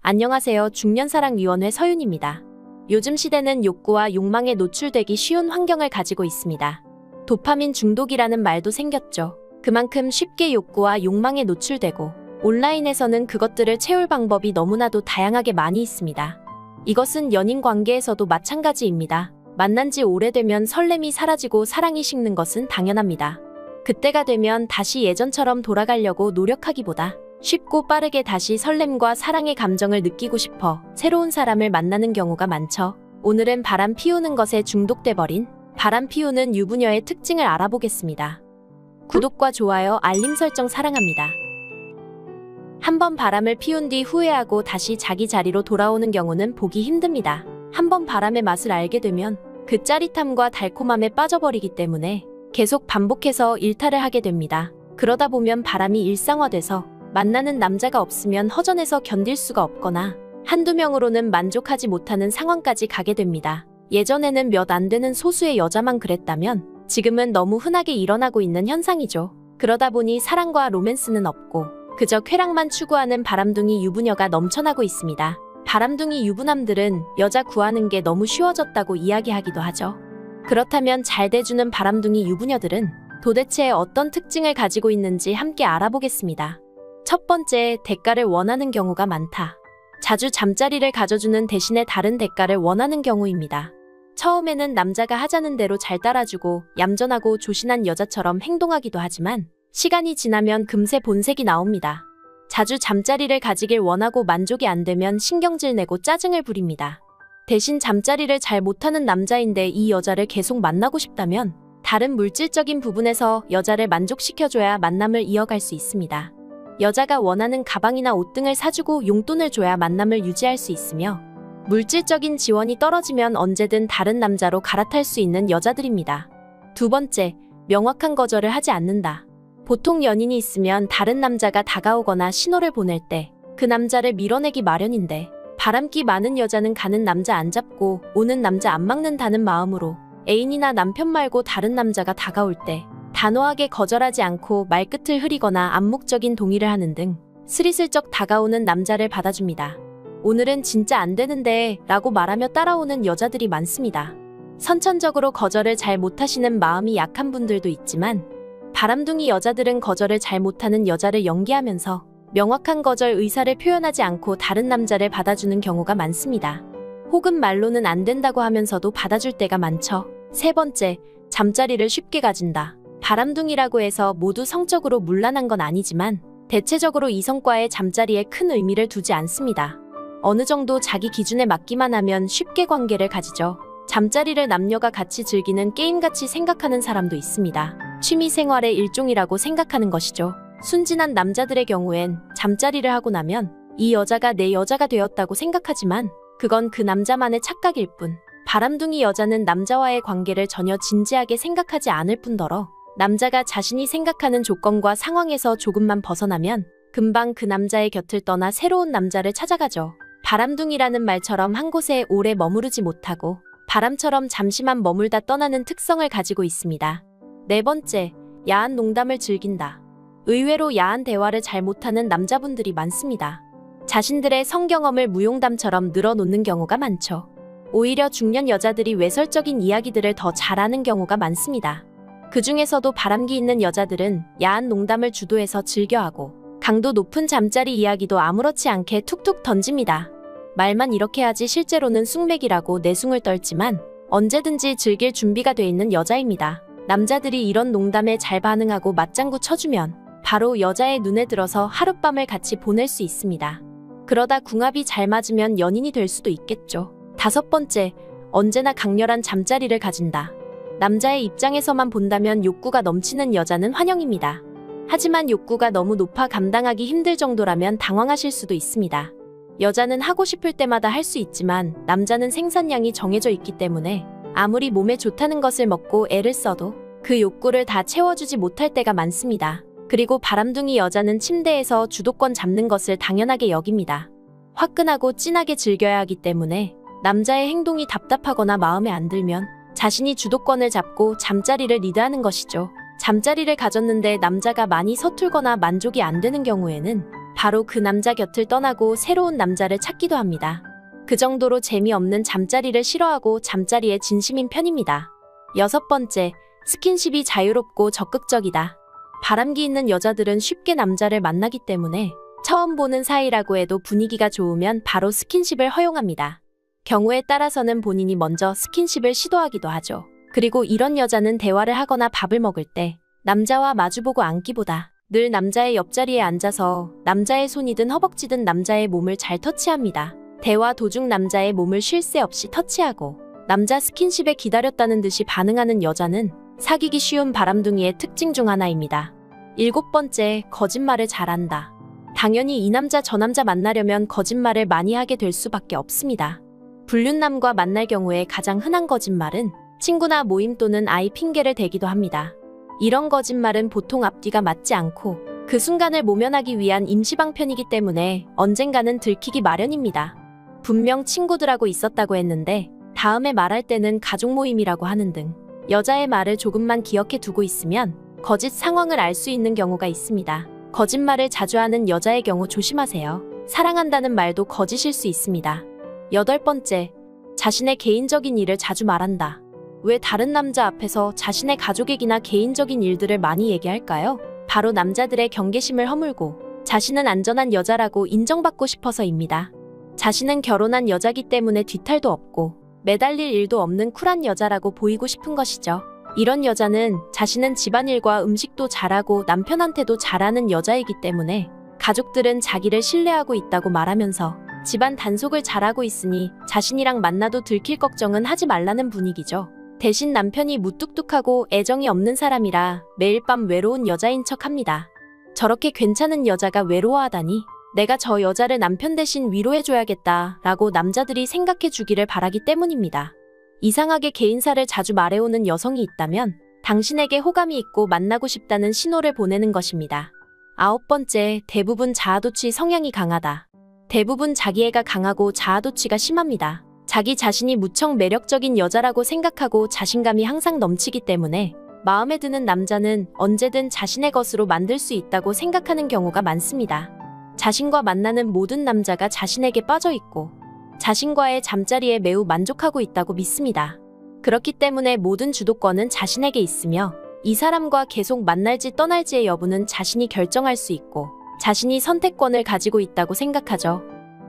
안녕하세요. 중년사랑위원회 서윤입니다. 요즘 시대는 욕구와 욕망에 노출되기 쉬운 환경을 가지고 있습니다. 도파민 중독이라는 말도 생겼죠. 그만큼 쉽게 욕구와 욕망에 노출되고 온라인에서는 그것들을 채울 방법이 너무나도 다양하게 많이 있습니다. 이것은 연인 관계에서도 마찬가지입니다. 만난 지 오래되면 설렘이 사라지고 사랑이 식는 것은 당연합니다. 그때가 되면 다시 예전처럼 돌아가려고 노력하기보다 쉽고 빠르게 다시 설렘과 사랑의 감정을 느끼고 싶어 새로운 사람을 만나는 경우가 많죠. 오늘은 바람 피우는 것에 중독돼 버린 바람 피우는 유부녀의 특징을 알아보겠습니다. 구독과 좋아요, 알림 설정 사랑합니다. 한번 바람을 피운 뒤 후회하고 다시 자기 자리로 돌아오는 경우는 보기 힘듭니다. 한번 바람의 맛을 알게 되면 그 짜릿함과 달콤함에 빠져버리기 때문에 계속 반복해서 일탈을 하게 됩니다. 그러다 보면 바람이 일상화돼서 만나는 남자가 없으면 허전해서 견딜 수가 없거나 한두 명으로는 만족하지 못하는 상황까지 가게 됩니다. 예전에는 몇 안 되는 소수의 여자만 그랬다면 지금은 너무 흔하게 일어나고 있는 현상이죠. 그러다 보니 사랑과 로맨스는 없고 그저 쾌락만 추구하는 바람둥이 유부녀가 넘쳐나고 있습니다. 바람둥이 유부남들은 여자 구하는 게 너무 쉬워졌다고 이야기하기도 하죠. 그렇다면 잘 돼주는 바람둥이 유부녀들은 도대체 어떤 특징을 가지고 있는지 함께 알아보겠습니다. 첫 번째, 대가를 원하는 경우가 많다. 자주 잠자리를 가져주는 대신에 다른 대가를 원하는 경우입니다. 처음에는 남자가 하자는 대로 잘 따라주고 얌전하고 조신한 여자처럼 행동하기도 하지만 시간이 지나면 금세 본색이 나옵니다. 자주 잠자리를 가지길 원하고 만족이 안 되면 신경질 내고 짜증을 부립니다. 대신 잠자리를 잘 못하는 남자인데 이 여자를 계속 만나고 싶다면 다른 물질적인 부분에서 여자를 만족시켜줘야 만남을 이어갈 수 있습니다. 여자가 원하는 가방이나 옷 등을 사주고 용돈을 줘야 만남을 유지할 수 있으며 물질적인 지원이 떨어지면 언제든 다른 남자로 갈아탈 수 있는 여자들입니다. 두 번째, 명확한 거절을 하지 않는다. 보통 연인이 있으면 다른 남자가 다가오거나 신호를 보낼 때 그 남자를 밀어내기 마련인데 바람기 많은 여자는 가는 남자 안 잡고 오는 남자 안 막는다는 마음으로 애인이나 남편 말고 다른 남자가 다가올 때 단호하게 거절하지 않고 말끝을 흐리거나 암묵적인 동의를 하는 등 스리슬쩍 다가오는 남자를 받아줍니다. 오늘은 진짜 안 되는데 라고 말하며 따라오는 여자들이 많습니다. 선천적으로 거절을 잘 못하시는 마음이 약한 분들도 있지만 바람둥이 여자들은 거절을 잘 못하는 여자를 연기하면서 명확한 거절 의사를 표현하지 않고 다른 남자를 받아주는 경우가 많습니다. 혹은 말로는 안 된다고 하면서도 받아줄 때가 많죠. 세 번째, 잠자리를 쉽게 가진다. 바람둥이라고 해서 모두 성적으로 문란한 건 아니지만 대체적으로 이성과의 잠자리에 큰 의미를 두지 않습니다. 어느 정도 자기 기준에 맞기만 하면 쉽게 관계를 가지죠. 잠자리를 남녀가 같이 즐기는 게임같이 생각하는 사람도 있습니다. 취미생활의 일종이라고 생각하는 것이죠. 순진한 남자들의 경우엔 잠자리를 하고 나면 이 여자가 내 여자가 되었다고 생각하지만 그건 그 남자만의 착각일 뿐, 바람둥이 여자는 남자와의 관계를 전혀 진지하게 생각하지 않을 뿐더러 남자가 자신이 생각하는 조건과 상황에서 조금만 벗어나면 금방 그 남자의 곁을 떠나 새로운 남자를 찾아가죠. 바람둥이라는 말처럼 한 곳에 오래 머무르지 못하고 바람처럼 잠시만 머물다 떠나는 특성을 가지고 있습니다. 네 번째, 야한 농담을 즐긴다. 의외로 야한 대화를 잘 못하는 남자분들이 많습니다. 자신들의 성경험을 무용담처럼 늘어놓는 경우가 많죠. 오히려 중년 여자들이 외설적인 이야기들을 더 잘하는 경우가 많습니다. 그 중에서도 바람기 있는 여자들은 야한 농담을 주도해서 즐겨하고 강도 높은 잠자리 이야기도 아무렇지 않게 툭툭 던집니다. 말만 이렇게 하지 실제로는 쑥맥이라고 내숭을 떨지만 언제든지 즐길 준비가 돼 있는 여자입니다. 남자들이 이런 농담에 잘 반응하고 맞장구 쳐주면 바로 여자의 눈에 들어서 하룻밤을 같이 보낼 수 있습니다. 그러다 궁합이 잘 맞으면 연인이 될 수도 있겠죠. 다섯 번째, 언제나 강렬한 잠자리를 가진다. 남자의 입장에서만 본다면 욕구가 넘치는 여자는 환영입니다. 하지만 욕구가 너무 높아 감당하기 힘들 정도라면 당황하실 수도 있습니다. 여자는 하고 싶을 때마다 할 수 있지만 남자는 생산량이 정해져 있기 때문에 아무리 몸에 좋다는 것을 먹고 애를 써도 그 욕구를 다 채워주지 못할 때가 많습니다. 그리고 바람둥이 여자는 침대에서 주도권 잡는 것을 당연하게 여깁니다. 화끈하고 진하게 즐겨야 하기 때문에 남자의 행동이 답답하거나 마음에 안 들면 자신이 주도권을 잡고 잠자리를 리드하는 것이죠. 잠자리를 가졌는데 남자가 많이 서툴거나 만족이 안 되는 경우에는 바로 그 남자 곁을 떠나고 새로운 남자를 찾기도 합니다. 그 정도로 재미없는 잠자리를 싫어하고 잠자리에 진심인 편입니다. 6번째, 스킨십이 자유롭고 적극적이다. 바람기 있는 여자들은 쉽게 남자를 만나기 때문에 처음 보는 사이라고 해도 분위기가 좋으면 바로 스킨십을 허용합니다. 경우에 따라서는 본인이 먼저 스킨십을 시도하기도 하죠. 그리고 이런 여자는 대화를 하거나 밥을 먹을 때 남자와 마주보고 앉기보다 늘 남자의 옆자리에 앉아서 남자의 손이든 허벅지든 남자의 몸을 잘 터치합니다. 대화 도중 남자의 몸을 쉴 새 없이 터치하고 남자 스킨십에 기다렸다는 듯이 반응하는 여자는 사귀기 쉬운 바람둥이의 특징 중 하나입니다. 7번째, 거짓말을 잘한다. 당연히 이 남자 저 남자 만나려면 거짓말을 많이 하게 될 수밖에 없습니다. 불륜남과 만날 경우에 가장 흔한 거짓말은 친구나 모임 또는 아이 핑계를 대기도 합니다. 이런 거짓말은 보통 앞뒤가 맞지 않고 그 순간을 모면하기 위한 임시방편이기 때문에 언젠가는 들키기 마련입니다. 분명 친구들하고 있었다고 했는데 다음에 말할 때는 가족 모임이라고 하는 등 여자의 말을 조금만 기억해 두고 있으면 거짓 상황을 알 수 있는 경우가 있습니다. 거짓말을 자주 하는 여자의 경우 조심하세요. 사랑한다는 말도 거짓일 수 있습니다. 8번째, 자신의 개인적인 일을 자주 말한다. 왜 다른 남자 앞에서 자신의 가족 얘기나 개인적인 일들을 많이 얘기할까요? 바로 남자들의 경계심을 허물고 자신은 안전한 여자라고 인정받고 싶어서입니다. 자신은 결혼한 여자기 때문에 뒤탈도 없고 매달릴 일도 없는 쿨한 여자라고 보이고 싶은 것이죠. 이런 여자는 자신은 집안일과 음식도 잘하고 남편한테도 잘하는 여자이기 때문에 가족들은 자기를 신뢰하고 있다고 말하면서 집안 단속을 잘하고 있으니 자신이랑 만나도 들킬 걱정은 하지 말라는 분위기죠. 대신 남편이 무뚝뚝하고 애정이 없는 사람이라 매일 밤 외로운 여자인 척합니다. 저렇게 괜찮은 여자가 외로워하다니 내가 저 여자를 남편 대신 위로해줘야겠다 라고 남자들이 생각해주기를 바라기 때문입니다. 이상하게 개인사를 자주 말해오는 여성이 있다면 당신에게 호감이 있고 만나고 싶다는 신호를 보내는 것입니다. 9번째, 대부분 자아도취 성향이 강하다. 대부분 자기애가 강하고 자아도취가 심합니다. 자기 자신이 무척 매력적인 여자라고 생각하고 자신감이 항상 넘치기 때문에 마음에 드는 남자는 언제든 자신의 것으로 만들 수 있다고 생각하는 경우가 많습니다. 자신과 만나는 모든 남자가 자신에게 빠져 있고 자신과의 잠자리에 매우 만족하고 있다고 믿습니다. 그렇기 때문에 모든 주도권은 자신에게 있으며 이 사람과 계속 만날지 떠날지의 여부는 자신이 결정할 수 있고 자신이 선택권을 가지고 있다고 생각하죠.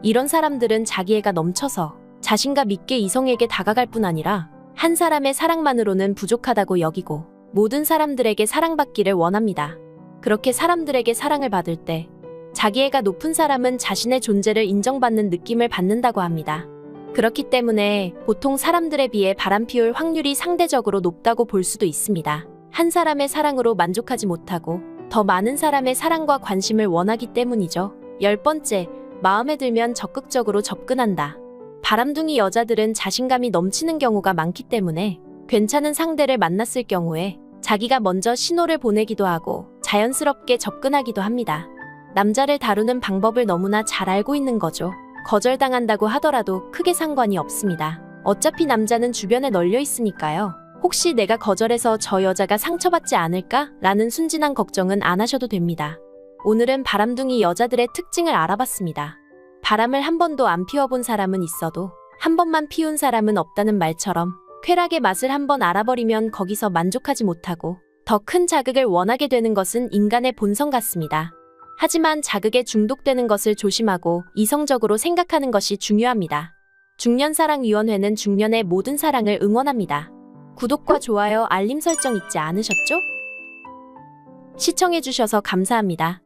이런 사람들은 자기애가 넘쳐서 자신감 있게 이성에게 다가갈 뿐 아니라 한 사람의 사랑만으로는 부족하다고 여기고 모든 사람들에게 사랑받기를 원합니다. 그렇게 사람들에게 사랑을 받을 때 자기애가 높은 사람은 자신의 존재를 인정받는 느낌을 받는다고 합니다. 그렇기 때문에 보통 사람들에 비해 바람피울 확률이 상대적으로 높다고 볼 수도 있습니다. 한 사람의 사랑으로 만족하지 못하고 더 많은 사람의 사랑과 관심을 원하기 때문이죠. 10번째, 마음에 들면 적극적으로 접근한다. 바람둥이 여자들은 자신감이 넘치는 경우가 많기 때문에 괜찮은 상대를 만났을 경우에 자기가 먼저 신호를 보내기도 하고 자연스럽게 접근하기도 합니다. 남자를 다루는 방법을 너무나 잘 알고 있는 거죠. 거절당한다고 하더라도 크게 상관이 없습니다. 어차피 남자는 주변에 널려 있으니까요. 혹시 내가 거절해서 저 여자가 상처받지 않을까? 라는 순진한 걱정은 안 하셔도 됩니다. 오늘은 바람둥이 여자들의 특징을 알아봤습니다. 바람을 한 번도 안 피워본 사람은 있어도 한 번만 피운 사람은 없다는 말처럼 쾌락의 맛을 한 번 알아버리면 거기서 만족하지 못하고 더 큰 자극을 원하게 되는 것은 인간의 본성 같습니다. 하지만 자극에 중독되는 것을 조심하고 이성적으로 생각하는 것이 중요합니다. 중년사랑위원회는 중년의 모든 사랑을 응원합니다. 구독과 좋아요, 알림 설정 잊지 않으셨죠? 시청해주셔서 감사합니다.